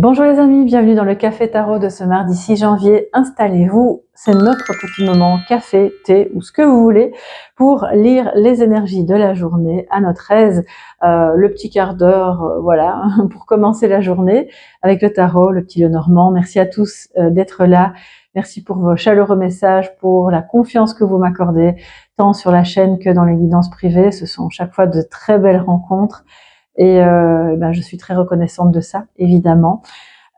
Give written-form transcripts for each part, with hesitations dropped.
Bonjour les amis, bienvenue dans le Café Tarot de ce mardi 6 janvier. Installez-vous, c'est notre petit moment café, thé ou ce que vous voulez pour lire les énergies de la journée à notre aise. Le petit quart d'heure, voilà, pour commencer la journée avec le tarot, le petit Lenormand. Merci à tous d'être là. Merci pour vos chaleureux messages, pour la confiance que vous m'accordez, tant sur la chaîne que dans les guidances privées. Ce sont chaque fois de très belles rencontres. Et je suis très reconnaissante de ça, évidemment.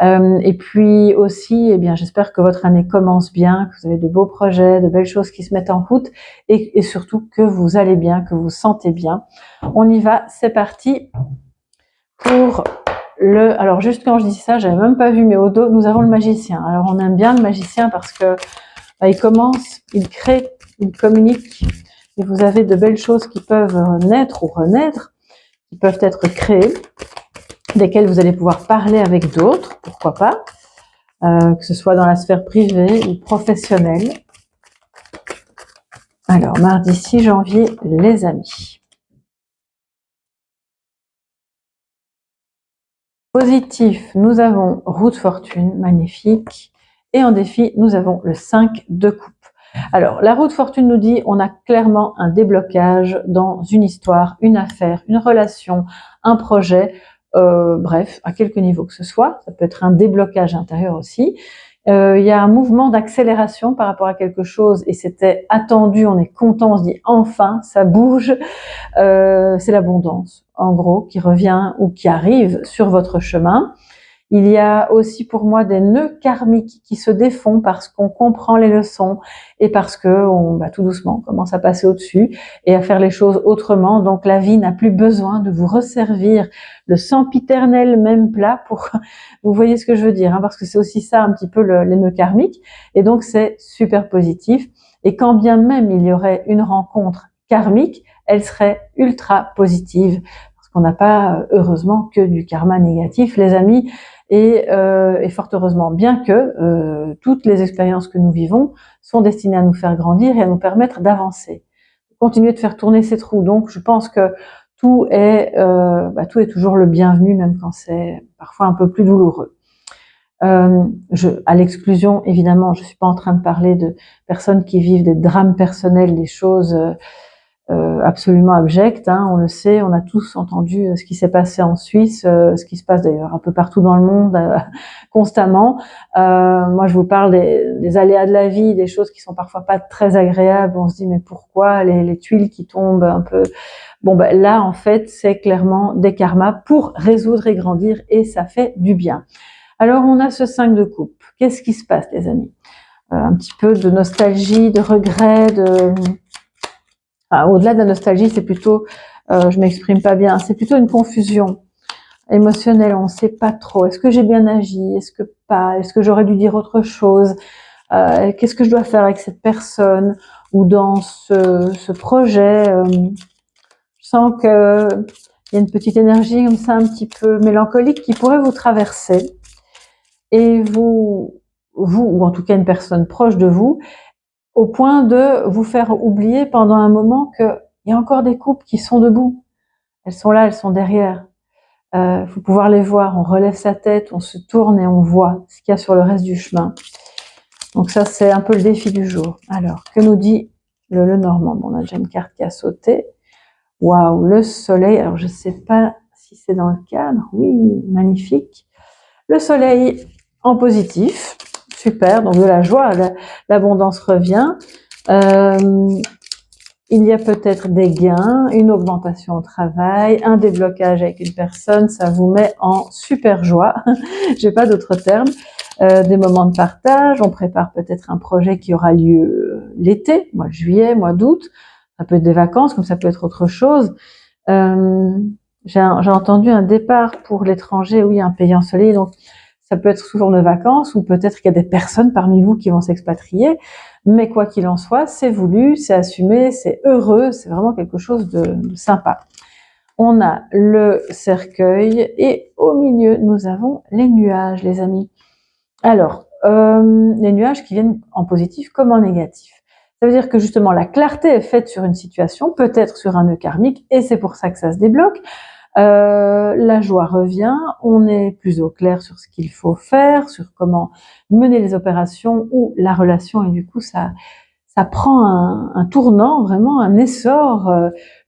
Et puis aussi, j'espère que votre année commence bien, que vous avez de beaux projets, de belles choses qui se mettent en route, et surtout que vous allez bien, que vous vous sentez bien. On y va, c'est parti pour le... Alors juste quand je dis ça, j'avais même pas vu, mais au dos, nous avons le magicien. Alors on aime bien le magicien parce que il commence, il crée, il communique, et vous avez de belles choses qui peuvent naître ou renaître, qui peuvent être créées, desquelles vous allez pouvoir parler avec d'autres, pourquoi pas, que ce soit dans la sphère privée ou professionnelle. Alors, mardi 6 janvier, les amis. Positif, nous avons roue de fortune, magnifique. Et en défi, nous avons le 5 de coupe. Alors, la roue de fortune nous dit, on a clairement un déblocage dans une histoire, une affaire, une relation, un projet, bref, à quelque niveau que ce soit. Ça peut être un déblocage intérieur aussi. Il y a un mouvement d'accélération par rapport à quelque chose et c'était attendu, on est content, on se dit enfin, ça bouge. C'est l'abondance, en gros, qui revient ou qui arrive sur votre chemin. Il y a aussi pour moi des nœuds karmiques qui se défont parce qu'on comprend les leçons et parce que on tout doucement commence à passer au-dessus et à faire les choses autrement. Donc la vie n'a plus besoin de vous resservir le sempiternel même plat pour... Vous voyez ce que je veux dire, hein, parce que c'est aussi ça un petit peu les nœuds karmiques. Et donc c'est super positif. Et quand bien même il y aurait une rencontre karmique, elle serait ultra positive. Parce qu'on n'a pas, heureusement, que du karma négatif, les amis. Et fort heureusement, bien que toutes les expériences que nous vivons sont destinées à nous faire grandir et à nous permettre d'avancer, continuer de faire tourner cette roue. Donc, je pense que tout est toujours le bienvenu, même quand c'est parfois un peu plus douloureux. À l'exclusion, évidemment, je suis pas en train de parler de personnes qui vivent des drames personnels, des choses absolument abject, hein, on le sait, on a tous entendu ce qui s'est passé en Suisse, ce qui se passe d'ailleurs un peu partout dans le monde constamment. Moi, je vous parle des aléas de la vie, des choses qui sont parfois pas très agréables. On se dit mais pourquoi les tuiles qui tombent un peu. Bon, là en fait, c'est clairement des karmas pour résoudre et grandir, et ça fait du bien. Alors, on a ce 5 de coupe. Qu'est-ce qui se passe, les amis? Un petit peu de nostalgie, de regret, au-delà de la nostalgie, c'est plutôt, je m'exprime pas bien, c'est plutôt une confusion émotionnelle. On ne sait pas trop. Est-ce que j'ai bien agi? Est-ce que pas? Est-ce que j'aurais dû dire autre chose? Qu'est-ce que je dois faire avec cette personne ou dans ce projet? Je sens que il y a une petite énergie comme ça, un petit peu mélancolique, qui pourrait vous traverser, et vous ou en tout cas une personne proche de vous, au point de vous faire oublier pendant un moment qu'il y a encore des couples qui sont debout. Elles sont là, elles sont derrière. Faut pouvoir les voir. On relève sa tête, on se tourne et on voit ce qu'il y a sur le reste du chemin. Donc ça, c'est un peu le défi du jour. Alors, que nous dit le Lenormand? Bon, on a déjà une carte qui a sauté. Waouh, le soleil. Alors, je ne sais pas si c'est dans le cadre. Oui, magnifique. Le soleil en positif. Super, donc de la joie, l'abondance revient. Il y a peut-être des gains, une augmentation au travail, un déblocage avec une personne, ça vous met en super joie. J'ai pas d'autres termes. Des moments de partage, on prépare peut-être un projet qui aura lieu l'été, mois de juillet, mois d'août. Ça peut être des vacances, comme ça peut être autre chose. J'ai entendu un départ pour l'étranger, oui, un pays ensoleillé, donc ça peut être sous forme de vacances, ou peut-être qu'il y a des personnes parmi vous qui vont s'expatrier. Mais quoi qu'il en soit, c'est voulu, c'est assumé, c'est heureux, c'est vraiment quelque chose de sympa. On a le cercueil et au milieu, nous avons les nuages, les amis. Alors, les nuages qui viennent en positif comme en négatif. Ça veut dire que justement, la clarté est faite sur une situation, peut-être sur un nœud karmique, et c'est pour ça que ça se débloque. La joie revient, on est plus au clair sur ce qu'il faut faire, sur comment mener les opérations ou la relation, et du coup ça prend un tournant, vraiment un essor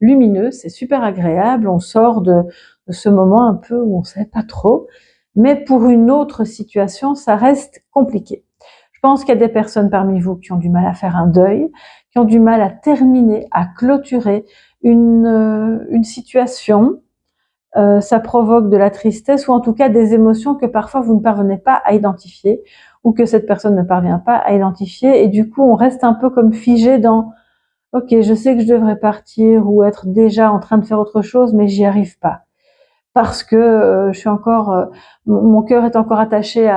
lumineux, c'est super agréable, on sort de ce moment un peu où on ne sait pas trop, mais pour une autre situation, ça reste compliqué. Je pense qu'il y a des personnes parmi vous qui ont du mal à faire un deuil, qui ont du mal à terminer, à clôturer une situation. Ça provoque de la tristesse ou en tout cas des émotions que parfois vous ne parvenez pas à identifier ou que cette personne ne parvient pas à identifier, et du coup on reste un peu comme figé dans « ok, je sais que je devrais partir ou être déjà en train de faire autre chose, mais j'y arrive pas parce que je suis encore, mon cœur est encore attaché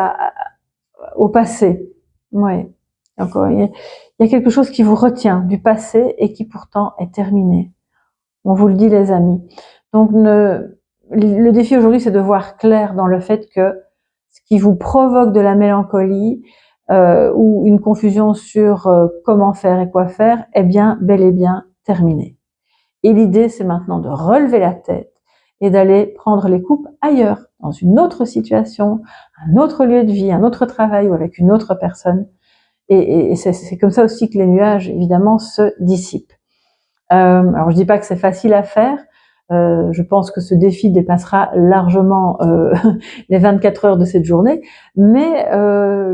au passé ». Ouais, encore il y a quelque chose qui vous retient du passé et qui pourtant est terminé. On vous le dit les amis. Donc le défi aujourd'hui, c'est de voir clair dans le fait que ce qui vous provoque de la mélancolie ou une confusion sur comment faire et quoi faire, est bien bel et bien terminé. Et l'idée, c'est maintenant de relever la tête et d'aller prendre les coupes ailleurs, dans une autre situation, un autre lieu de vie, un autre travail ou avec une autre personne. Et c'est comme ça aussi que les nuages, évidemment, se dissipent. Alors je dis pas que c'est facile à faire. Je pense que ce défi dépassera largement les 24 heures de cette journée, mais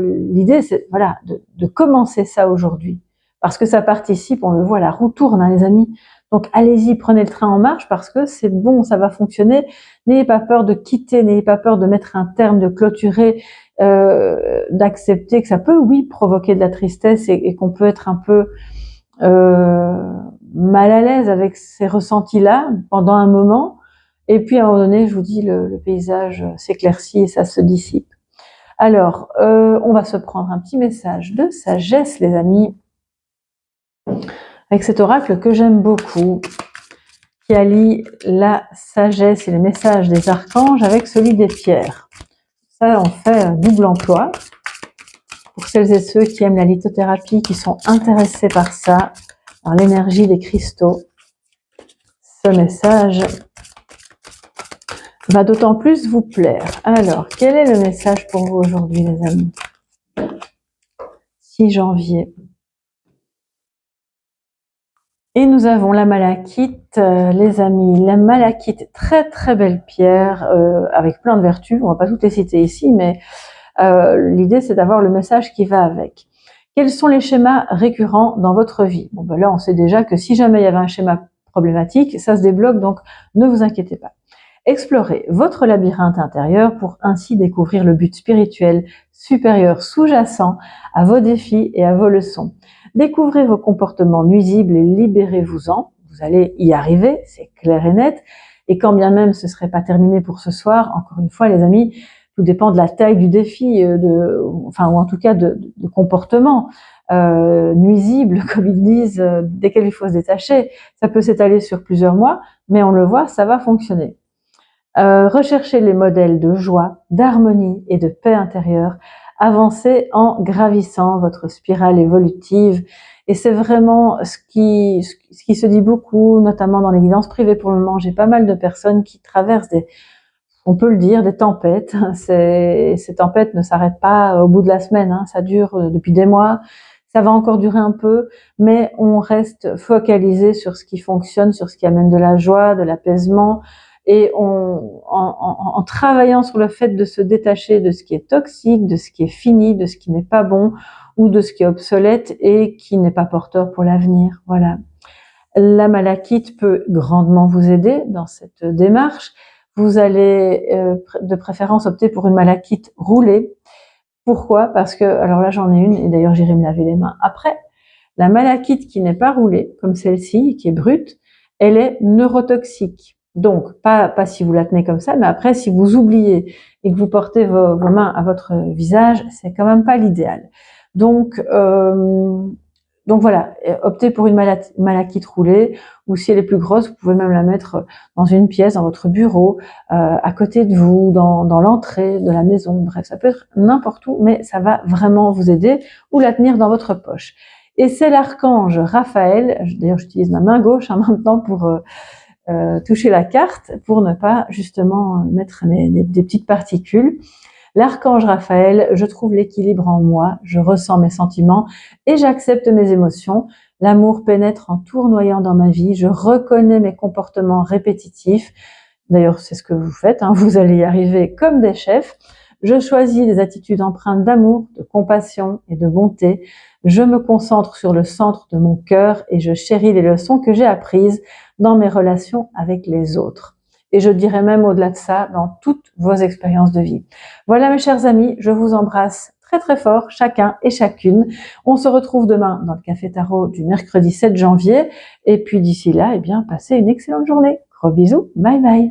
l'idée c'est voilà de commencer ça aujourd'hui, parce que ça participe, on le voit, la roue tourne, hein, les amis. Donc allez-y, prenez le train en marche parce que c'est bon, ça va fonctionner. N'ayez pas peur de quitter, n'ayez pas peur de mettre un terme, de clôturer, d'accepter que ça peut, oui, provoquer de la tristesse et qu'on peut être un peu mal à l'aise avec ces ressentis-là pendant un moment, et puis à un moment donné, je vous dis, le paysage s'éclaircit et ça se dissipe. Alors, on va se prendre un petit message de sagesse, les amis, avec cet oracle que j'aime beaucoup, qui allie la sagesse et les messages des archanges avec celui des pierres. Ça, on fait un double emploi. Pour celles et ceux qui aiment la lithothérapie, qui sont intéressés par ça, par l'énergie des cristaux, ce message va d'autant plus vous plaire. Alors, quel est le message pour vous aujourd'hui, les amis? 6 janvier. Et nous avons la malachite, les amis. La malachite, très très belle pierre, avec plein de vertus. On va pas toutes les citer ici, mais l'idée c'est d'avoir le message qui va avec. Quels sont les schémas récurrents dans votre vie? Bon, ben là, on sait déjà que si jamais il y avait un schéma problématique, ça se débloque, donc ne vous inquiétez pas. Explorez votre labyrinthe intérieur pour ainsi découvrir le but spirituel supérieur sous-jacent à vos défis et à vos leçons. Découvrez vos comportements nuisibles et libérez-vous-en. Vous allez y arriver, c'est clair et net. Et quand bien même ce ne serait pas terminé pour ce soir, encore une fois les amis, tout dépend de la taille du défi, ou en tout cas de comportement nuisible, comme ils disent, desquels il faut se détacher. Ça peut s'étaler sur plusieurs mois, mais on le voit, ça va fonctionner. Recherchez les modèles de joie, d'harmonie et de paix intérieure. Avancez en gravissant votre spirale évolutive. Et c'est vraiment ce qui se dit beaucoup, notamment dans les guidances privées pour le moment. J'ai pas mal de personnes qui traversent on peut le dire, des tempêtes. Ces tempêtes ne s'arrêtent pas au bout de la semaine, hein. Ça dure depuis des mois. Ça va encore durer un peu, mais on reste focalisé sur ce qui fonctionne, sur ce qui amène de la joie, de l'apaisement. Et en travaillant sur le fait de se détacher de ce qui est toxique, de ce qui est fini, de ce qui n'est pas bon, ou de ce qui est obsolète et qui n'est pas porteur pour l'avenir. Voilà. La malachite peut grandement vous aider dans cette démarche. Vous allez de préférence opter pour une malachite roulée. Pourquoi? Parce que, alors là j'en ai une, et d'ailleurs j'irai me laver les mains après. La malachite qui n'est pas roulée, comme celle-ci, qui est brute, elle est neurotoxique. Donc, pas si vous la tenez comme ça, mais après, si vous oubliez et que vous portez vos mains à votre visage, c'est quand même pas l'idéal. Donc voilà, optez pour une malachite roulée, ou si elle est plus grosse, vous pouvez même la mettre dans une pièce, dans votre bureau, à côté de vous, dans l'entrée de la maison. Bref, ça peut être n'importe où, mais ça va vraiment vous aider, ou la tenir dans votre poche. Et c'est l'archange Raphaël, d'ailleurs j'utilise ma main gauche maintenant toucher la carte pour ne pas justement mettre des petites particules. L'archange Raphaël, je trouve l'équilibre en moi, je ressens mes sentiments et j'accepte mes émotions. L'amour pénètre en tournoyant dans ma vie, je reconnais mes comportements répétitifs. D'ailleurs, c'est ce que vous faites, hein, vous allez y arriver comme des chefs. Je choisis des attitudes empreintes d'amour, de compassion et de bonté. Je me concentre sur le centre de mon cœur et je chéris les leçons que j'ai apprises dans mes relations avec les autres. Et je dirais même au-delà de ça, dans toutes vos expériences de vie. Voilà mes chers amis, je vous embrasse très très fort, chacun et chacune. On se retrouve demain dans le Café Tarot du mercredi 7 janvier. Et puis d'ici là, eh bien, passez une excellente journée. Gros bisous, bye bye.